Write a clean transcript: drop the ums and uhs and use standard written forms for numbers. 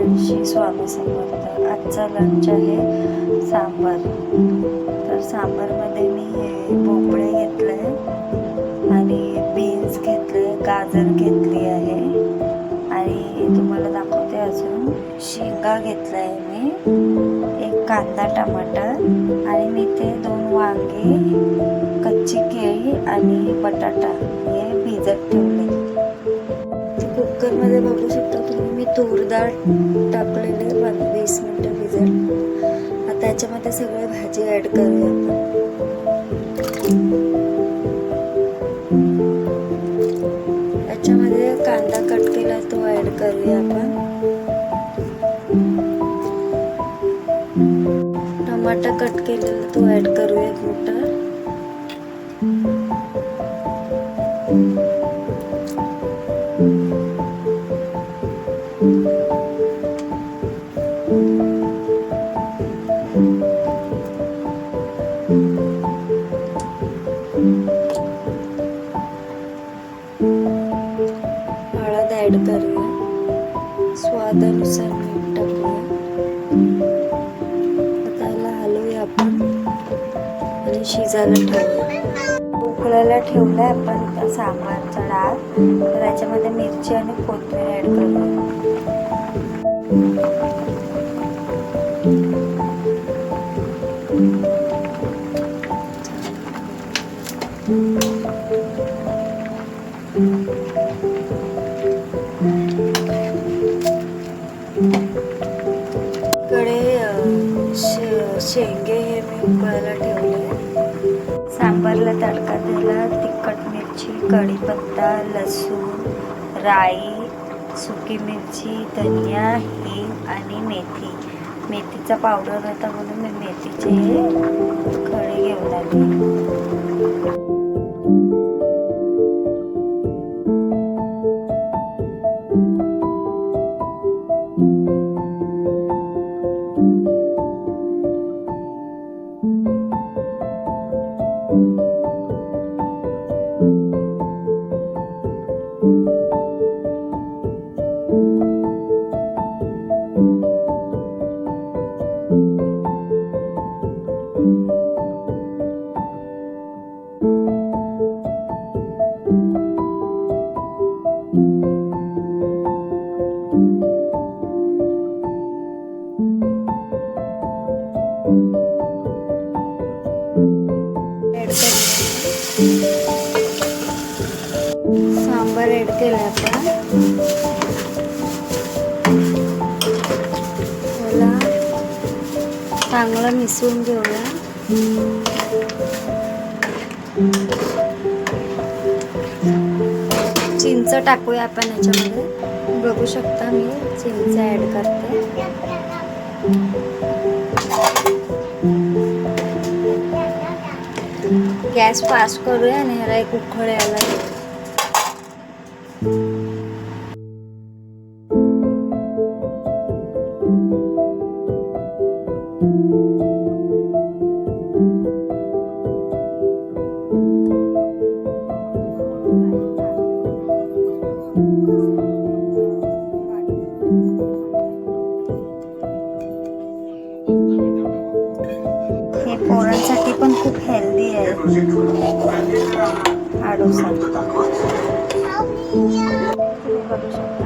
श्री स्वामी समर्थ. आजचा लंच आहे सांबार. तर सांबारमध्ये मी हे भोपळे घेतले आणि बीन्स घेतले, गाजर घेतली आहे आणि तुम्हाला दाखवते अजून शेंगा घेतला आहे मी, एक कांदा टमाटर आणि मी ते 2 वांगे, कच्ची केळी आणि बटाटा हे भिजत ठेवले. कुकरमध्ये बघू शकता तुम्ही मी तूर डाळ टाकलेले 20 मिनिटं भिजत. आता याच्यामध्ये सगळे भाजी ॲड करूया आपण. याच्यामध्ये कांदा कट केला तो ॲड करूया आपण. टमाटा कट केलेला तो ॲड करूया मोठा. हळद ॲड करूया, स्वादानुसार मीठ टाकूया. आता याला हलवूया आपण आणि शिजायला ठेवूया. उकळायला ठेवलाय आपण सांबारचा डाळ. तर याच्यामध्ये मिरची आणि कोथिंबीर ॲड करूया. शेंगे हे मी उकळायला ठेवले. सांबारला तडका दिला. तिखट मिरची, कढीपत्ता, लसूण, राई, सुकी मिरची, धनिया, हिंग आणि मेथी. मेथीचा पावडर होता म्हणून मी मेथीचे खडे घेऊन आले. सांबार ॲड केला आपण. त्याला चांगलं मिसळून घेऊया. चिंच टाकूया आपण याच्यामध्ये. बघू शकता मी चिंच ॲड करते. गॅस फास्ट करूया आणि ह्याला एक उकळ यायला. हे पोरांसाठी पण खूप हेल्दी आहे हा डोसा. तुम्ही बघू शकता.